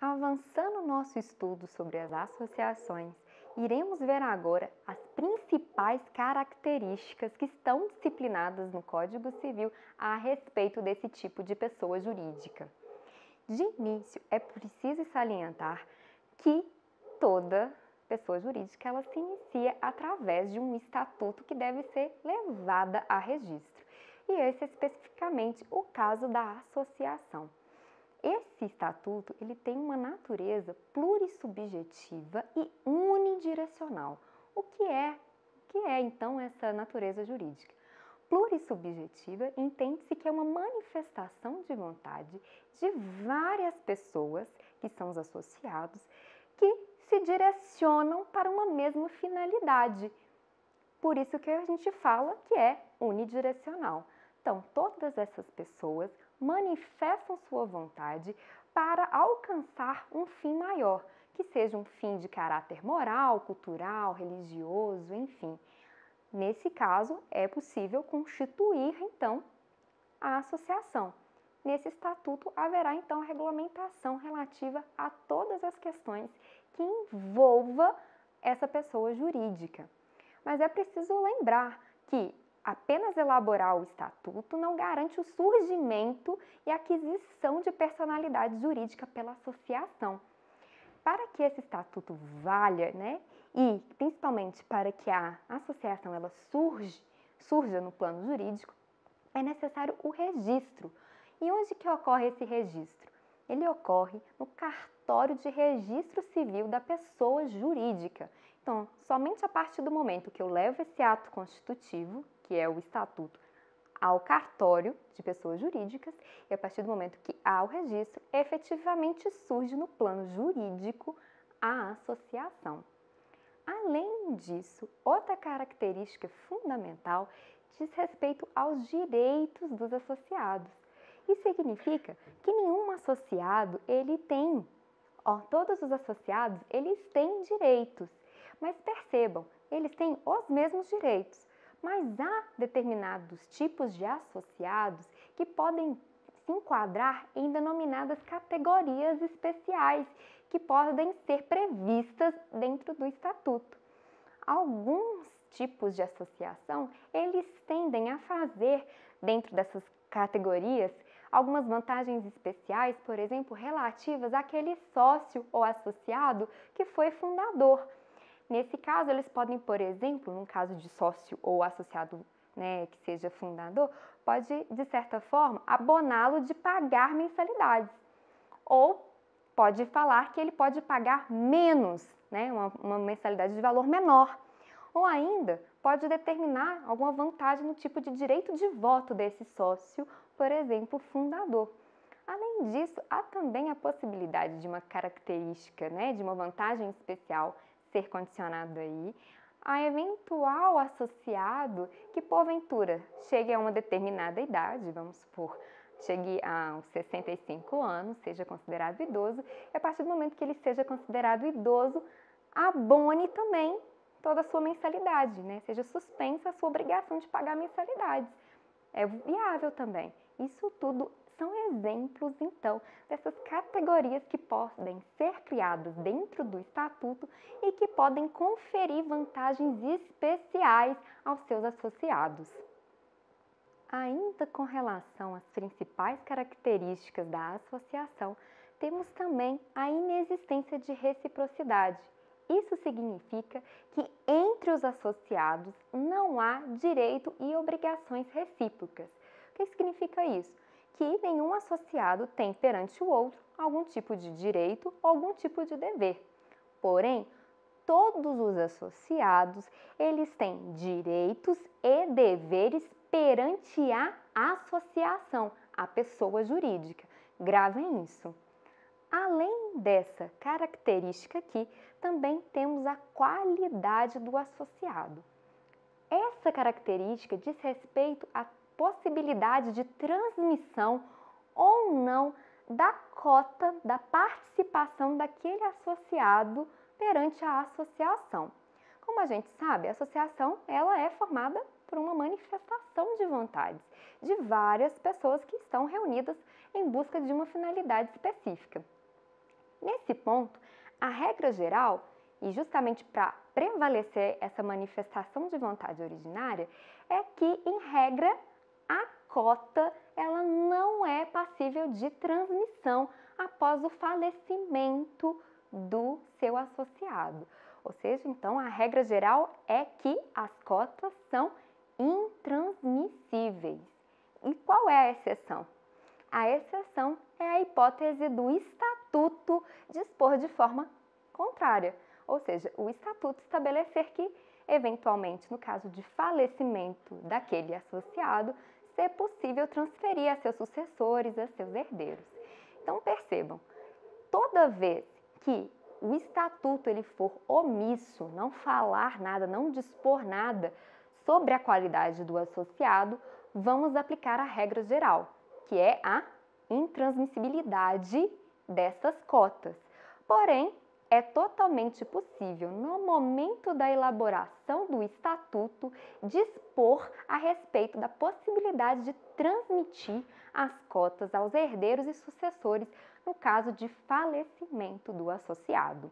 Avançando nosso estudo sobre as associações, iremos ver agora as principais características que estão disciplinadas no Código Civil a respeito desse tipo de pessoa jurídica. De início, é preciso salientar que toda pessoa jurídica ela se inicia através de um estatuto que deve ser levada a registro. E esse é especificamente o caso da associação. Esse estatuto ele tem uma natureza plurissubjetiva e unidirecional. O que é então essa natureza jurídica? Plurissubjetiva entende-se que é uma manifestação de vontade de várias pessoas, que são os associados, que se direcionam para uma mesma finalidade. Por isso que a gente fala que é unidirecional. Então, todas essas pessoas manifestam sua vontade para alcançar um fim maior, que seja um fim de caráter moral, cultural, religioso, enfim. Nesse caso, é possível constituir, então, a associação. Nesse estatuto, haverá, então, a regulamentação relativa a todas as questões que envolva essa pessoa jurídica. Mas é preciso lembrar que apenas elaborar o estatuto não garante o surgimento e aquisição de personalidade jurídica pela associação. Para que esse estatuto valha, e principalmente para que a associação ela surja no plano jurídico, é necessário o registro. E onde que ocorre esse registro? Ele ocorre no cartório de registro civil da pessoa jurídica. Então, somente a partir do momento que eu levo esse ato constitutivo, que é o estatuto, ao cartório de pessoas jurídicas, e a partir do momento que há o registro, efetivamente surge no plano jurídico a associação. Além disso, outra característica fundamental diz respeito aos direitos dos associados. Isso significa que nenhum associado, todos os associados, eles têm direitos, mas percebam, eles têm os mesmos direitos, mas há determinados tipos de associados que podem se enquadrar em denominadas categorias especiais, que podem ser previstas dentro do estatuto. Alguns tipos de associação, eles tendem a fazer, dentro dessas categorias, algumas vantagens especiais, por exemplo, relativas àquele sócio ou associado que foi fundador. Nesse caso, eles podem, por exemplo, num caso de sócio ou associado, que seja fundador, pode, de certa forma, aboná-lo de pagar mensalidades. Ou pode falar que ele pode pagar menos, uma mensalidade de valor menor. Ou ainda, pode determinar alguma vantagem no tipo de direito de voto desse sócio, por exemplo, fundador. Além disso, há também a possibilidade de uma característica, de uma vantagem especial ser condicionado aí a eventual associado que, porventura, chegue a uma determinada idade, vamos supor, chegue aos 65 anos, seja considerado idoso, e a partir do momento que ele seja considerado idoso, abone também toda a sua mensalidade, seja suspensa a sua obrigação de pagar mensalidades. É viável também. Isso tudo são exemplos, então, dessas categorias que podem ser criadas dentro do estatuto e que podem conferir vantagens especiais aos seus associados. Ainda com relação às principais características da associação, temos também a inexistência de reciprocidade. Isso significa que entre os associados não há direito e obrigações recíprocas. O que significa isso? Que nenhum associado tem perante o outro algum tipo de direito ou algum tipo de dever. Porém, todos os associados, eles têm direitos e deveres perante a associação, a pessoa jurídica. Gravem isso. Além dessa característica aqui, também temos a qualidade do associado. Essa característica diz respeito à possibilidade de transmissão ou não da cota da participação daquele associado perante a associação. Como a gente sabe, a associação ela é formada por uma manifestação de vontades de várias pessoas que estão reunidas em busca de uma finalidade específica. Nesse ponto, a regra geral, e justamente para prevalecer essa manifestação de vontade originária, é que, em regra, a cota ela não é passível de transmissão após o falecimento do seu associado. Ou seja, então, a regra geral é que as cotas são intransmissíveis. E qual é a exceção? A exceção é a hipótese do estatuto dispor de forma contrária, ou seja, o estatuto estabelecer que, eventualmente, no caso de falecimento daquele associado, ser possível transferir a seus sucessores, a seus herdeiros. Então, percebam, toda vez que o estatuto ele for omisso, não falar nada, não dispor nada sobre a qualidade do associado, vamos aplicar a regra geral, que é a intransmissibilidade dessas cotas. Porém, é totalmente possível, no momento da elaboração do estatuto, dispor a respeito da possibilidade de transmitir as cotas aos herdeiros e sucessores no caso de falecimento do associado.